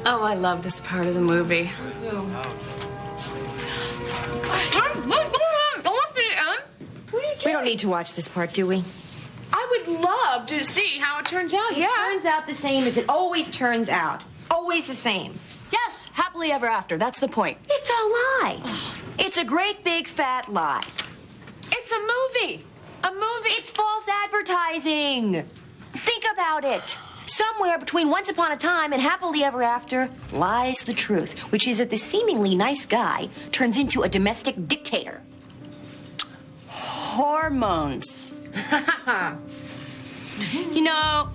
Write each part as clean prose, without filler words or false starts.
Oh, I love this part of the movie. We don't need to watch this part, do we? I would love to see how it turns out, It turns out the same as it always turns out. Always the same. Yes, happily ever after. That's the point. It's a lie. It's a great big fat lie. It's a movie. A movie. It's false advertising. Think about it. Somewhere between Once Upon a Time and Happily Ever After lies the truth, which is that the seemingly nice guy turns into a domestic dictator. Hormones. You know,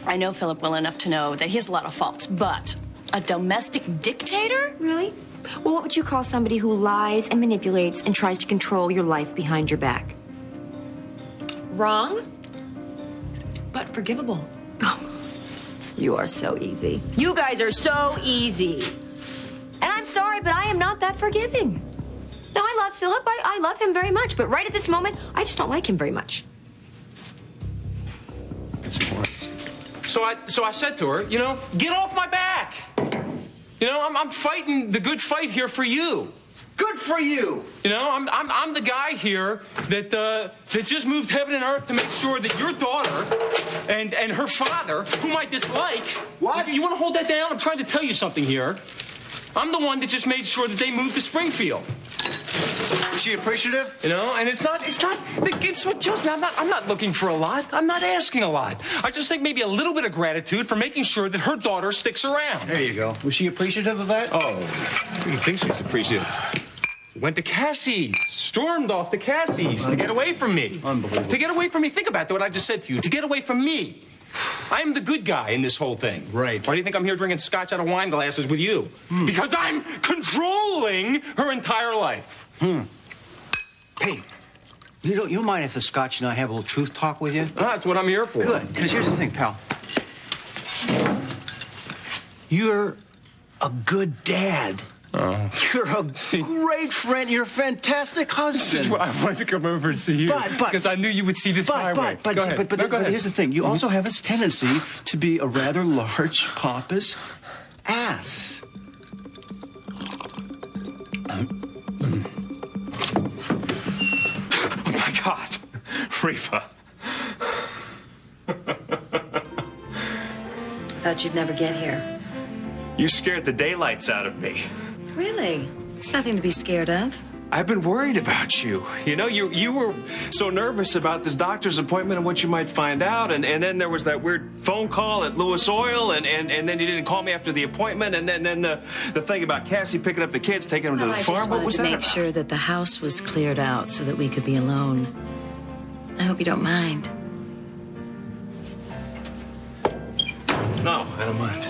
I know Philip well enough to know that he has a lot of faults, but a domestic dictator? Really? Well, what would you call somebody who lies and manipulates and tries to control your life behind your back? Wrong, but forgivable. You are so easy. You guys are so easy. And I'm sorry, but I am not that forgiving. No, I love Philip. I love him very much. But right at this moment, I just don't like him very much. So I said to her, you know, get off my back. You know, I'm fighting the good fight here for you. Good for you. You know, I'm the guy here that just moved heaven and earth to make sure that your daughter and her father, whom I dislike. What? You want to hold that down? I'm trying to tell you something here. I'm the one that just made sure that they moved to Springfield. Is she appreciative? You know, and it's what tells me I'm not looking for a lot. I'm not asking a lot. I just think maybe a little bit of gratitude for making sure that her daughter sticks around. There you go. Was she appreciative of that? Oh, I think she's appreciative. Went to Cassie's, stormed off to Cassie's to get away from me. Unbelievable. To get away from me. Think about what I just said to you. To get away from me. I am the good guy in this whole thing. Right. Why do you think I'm here drinking scotch out of wine glasses with you? Because I'm controlling her entire life. Hey, you don't mind if the Scotch and I have a little truth talk with you? That's what I'm here for. Good, because here's the thing, pal. You're a good dad. You're a great friend. You're a fantastic husband. I wanted to come over and see you because I knew you would see this my way. But here's the thing. You also have this tendency to be a rather large pompous ass. Oh, my God. Reva. Thought you'd never get here. You scared the daylights out of me. Really? There's nothing to be scared of. I've been worried about you. You know, you were so nervous about this doctor's appointment and what you might find out, and then there was that weird phone call at Lewis Oil, and then you didn't call me after the appointment, and then the thing about Cassie picking up the kids, taking them to the farm. What was that? I just wanted to make sure that the house was cleared out so that we could be alone. I hope you don't mind. No, I don't mind.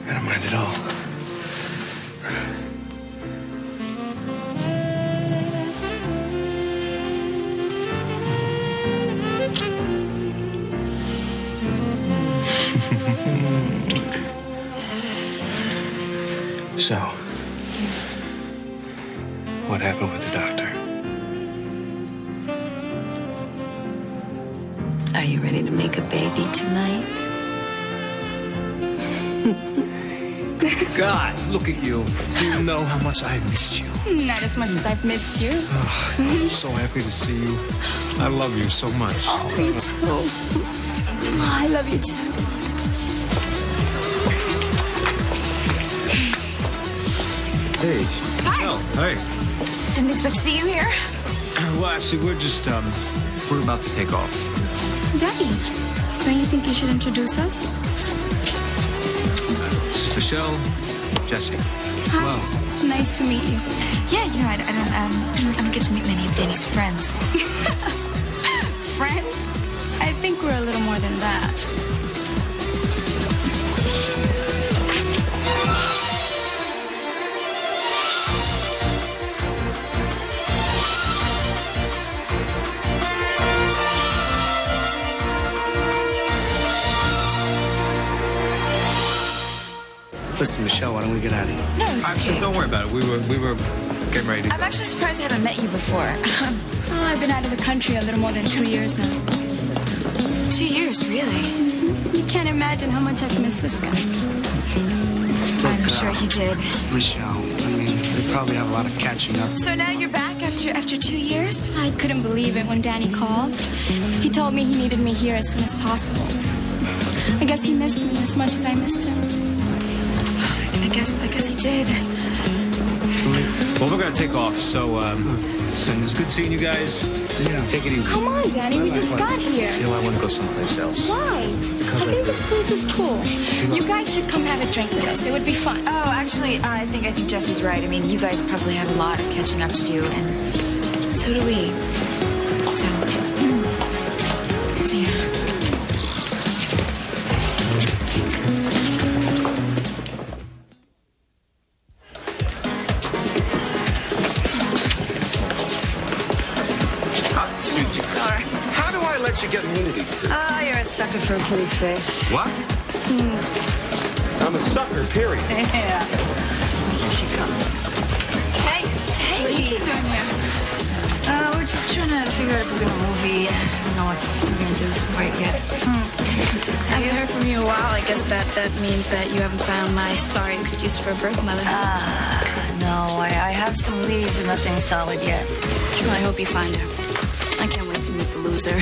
I don't mind at all. So, what happened with the doctor? Are you ready to make a baby tonight? God, look at you. Do you know how much I've missed you? Not as much as I've missed you. Oh, I'm so happy to see you. I love you so much. Oh, me too. Oh, I love you too. Hey. Hi. Oh, hey. Didn't expect to see you here. Well, actually, we're just, we're about to take off. Daddy, don't you think you should introduce us? This is Michelle, Jesse. Hi. Wow. Nice to meet you. Yeah, you know, I don't get to meet many of Danny's friends. Friend? I think we're a little more than that. Listen, Michelle, why don't we get out of here? No, it's okay. Don't worry about it. We were getting ready to go. I'm actually surprised I haven't met you before. Oh, I've been out of the country a little more than 2 years now. 2 years, really? You can't imagine how much I've missed this guy. I'm sure he did. Michelle, I mean, we probably have a lot of catching up. So now you're back after 2 years? I couldn't believe it when Danny called. He told me he needed me here as soon as possible. I guess he missed me as much as I missed him. I guess he did. Well, we're going to take off, so it's good seeing you guys. Yeah. Take it easy. Come on, Danny, we just got here. You know, I want to go someplace else. Why? I think this place is cool. You guys should come have a drink with us. It would be fun. Oh, actually, I think Jesse's right. I mean, you guys probably have a lot of catching up to do, and so do we. So, see ya. Excuse me. Sorry. How do I let you get into these things? Oh, you're a sucker for a pretty face. What? I'm a sucker, period. Yeah. Here she comes. Hey. What are you two doing here? We're just trying to figure out if we're gonna movie. I don't know what we're gonna do quite yet. I haven't heard from you in a while. I guess that means that you haven't found my sorry excuse for a birth mother. No, I have some leads and nothing solid yet. Well, I hope you find her. I can't wait to meet the loser.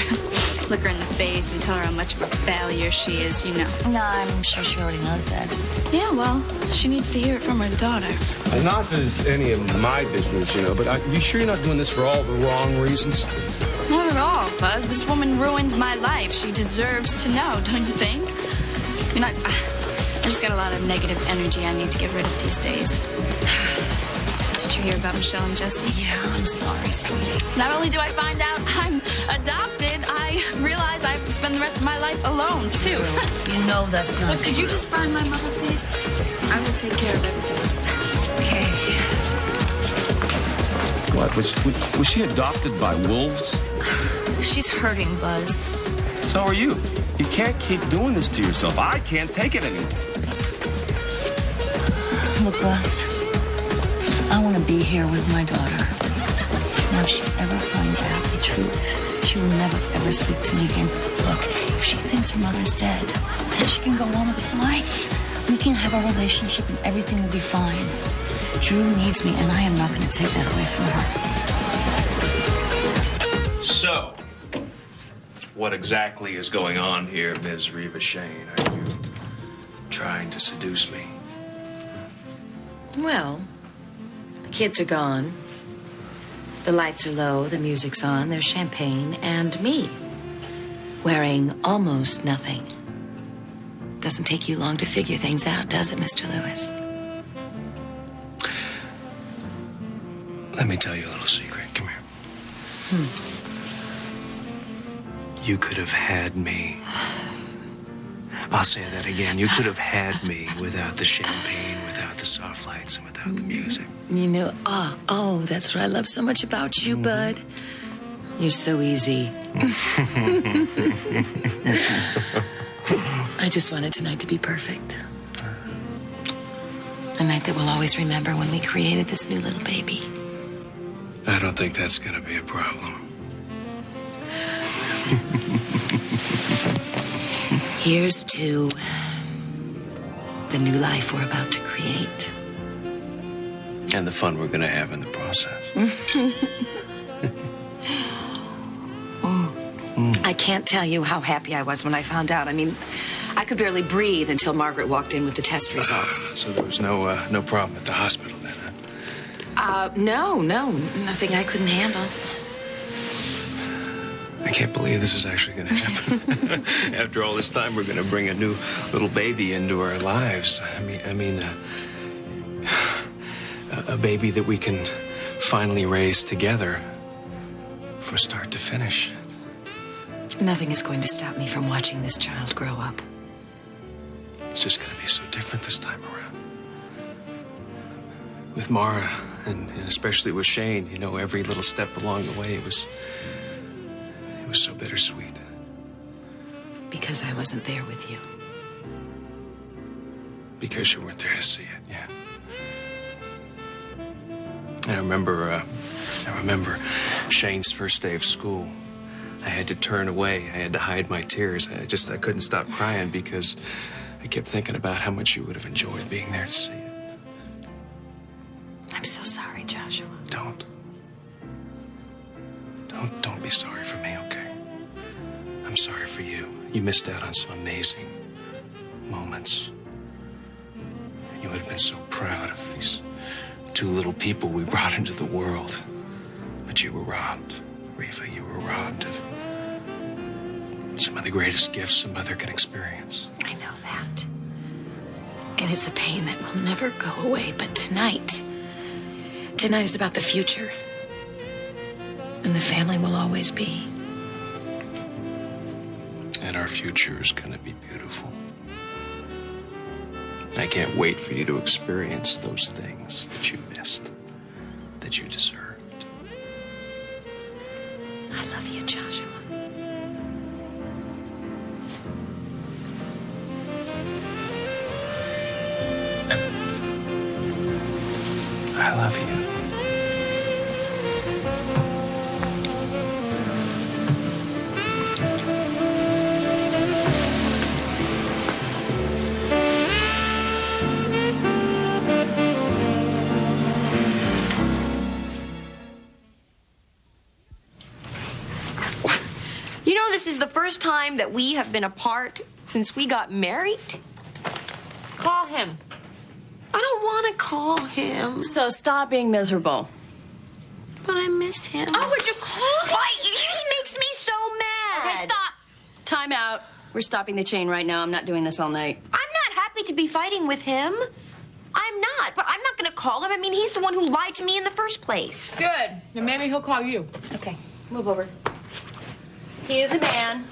Look her in the face and tell her how much of a failure she is, you know. No, I'm sure she already knows that. Yeah, well, she needs to hear it from her daughter. Not that it's any of my business, you know, but you sure you're not doing this for all the wrong reasons? Not at all, Buzz. This woman ruined my life. She deserves to know, don't you think? You know, I just got a lot of negative energy I need to get rid of these days. Did you hear about Michelle and Jesse? Yeah, I'm sorry, sweetie. Not only do I find out I'm adopted, I realize I have to spend the rest of my life alone, too. You know that's not Look, could you just find my mother, please? I will take care of everything else. Okay. What, was she adopted by wolves? She's hurting, Buzz. So are you. You can't keep doing this to yourself. I can't take it anymore. Look, Buzz, I want to be here with my daughter. Now, if she ever finds out the truth, she will never, ever speak to me again. Look, if she thinks her mother's dead, then she can go on with her life. We can have a relationship and everything will be fine. Drew needs me, and I am not going to take that away from her. So, what exactly is going on here, Ms. Reva Shane? Are you trying to seduce me? Well, the kids are gone. The lights are low, the music's on, there's champagne, and me. Wearing almost nothing. Doesn't take you long to figure things out, does it, Mr. Lewis? Let me tell you a little secret. Come here. You could have had me. I'll say that again. You could have had me without the champagne, without the soft lights, and without the music. You know, oh, that's what I love so much about you, Bud. You're so easy. I just wanted tonight to be perfect. A night that we'll always remember when we created this new little baby. I don't think that's going to be a problem. Here's to the new life we're about to create. And the fun we're going to have in the process. I can't tell you how happy I was when I found out. I mean, I could barely breathe until Margaret walked in with the test results. So there was no problem at the hospital then, huh? No, nothing I couldn't handle. I can't believe this is actually going to happen. After all this time, we're going to bring a new little baby into our lives. I mean, a baby that we can finally raise together from start to finish. Nothing is going to stop me from watching this child grow up. It's just going to be so different this time around. With Mara, and especially with Shane, you know, every little step along the way, it was so bittersweet. Because I wasn't there with you. Because you weren't there to see it, yeah. And I remember Shane's first day of school. I had to turn away. I had to hide my tears. I couldn't stop crying because I kept thinking about how much you would have enjoyed being there to see it. I'm so sorry, Joshua. Don't be sorry for me, okay? I'm sorry for you. You missed out on some amazing moments. You would have been so proud of these two little people we brought into the world. But you were robbed, Reva. You were robbed of some of the greatest gifts a mother can experience. I know that. And it's a pain that will never go away. But tonight is about the future. And the family will always be. And our future is going to be beautiful. I can't wait for you to experience those things that you missed, that you deserved. I love you, Joshua. I love you. You know, this is the first time that we have been apart since we got married. Call him. I don't want to call him. So stop being miserable. But I miss him. Oh, would you call him? Why? He makes me so mad. Okay, stop. Time out. We're stopping the chain right now. I'm not doing this all night. I'm not happy to be fighting with him. I'm not, but I'm not going to call him. I mean, he's the one who lied to me in the first place. Good. Then maybe he'll call you. Okay, move over. He is a man.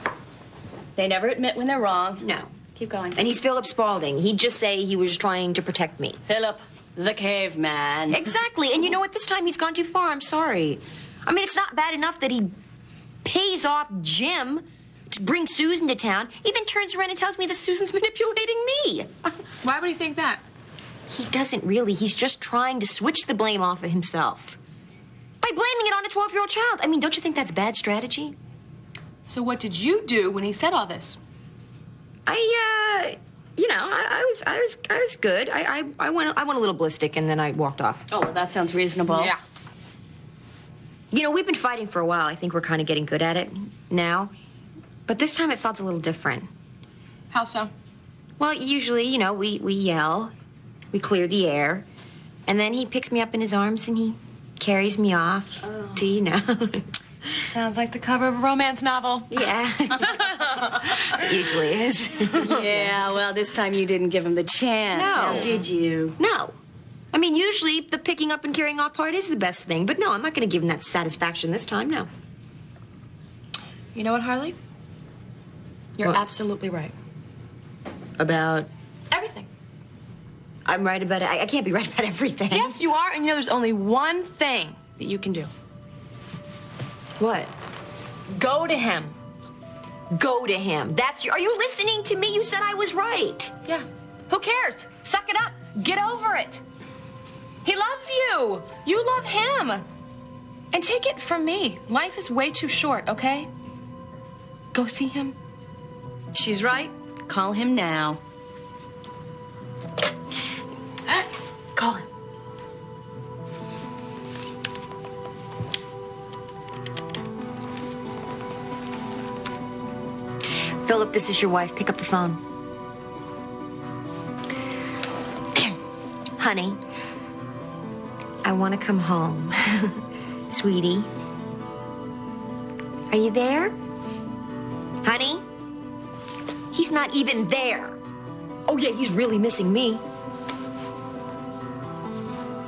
They never admit when they're wrong. No. Keep going. And he's Philip Spaulding. He'd just say he was trying to protect me. Philip, the caveman. Exactly. And you know what? This time he's gone too far. I'm sorry. I mean, it's not bad enough that he pays off Jim to bring Susan to town. He then turns around and tells me that Susan's manipulating me. Why would he think that? He doesn't really. He's just trying to switch the blame off of himself. By blaming it on a 12-year-old child. I mean, don't you think that's bad strategy? So what did you do when he said all this? I was good. I went a little ballistic and then I walked off. Oh, well, that sounds reasonable. Yeah. You know, we've been fighting for a while. I think we're kind of getting good at it now. But this time it felt a little different. How so? Well, usually, you know, we yell, we clear the air, and then he picks me up in his arms and he carries me off to, you know. Sounds like the cover of a romance novel. Yeah. It usually is. Yeah, well, this time you didn't give him the chance. No. Now, did you? No. I mean, usually the picking up and carrying off part is the best thing, but no, I'm not going to give him that satisfaction this time, no. You know what, Harley? You're What? absolutely right. About? Everything. I'm right about it. I can't be right about everything. Yes, you are, and you know there's only one thing that you can do. What? Go to him. Go to him. That's your... Are you listening to me? You said I was right. Yeah. Who cares? Suck it up. Get over it. He loves you. You love him. And take it from me. Life is way too short, okay? Go see him. She's right. Call him now. Call him. Philip, this is your wife. Pick up the phone. Honey, I want to come home. Sweetie. Are you there? Honey? He's not even there. Oh, yeah, he's really missing me.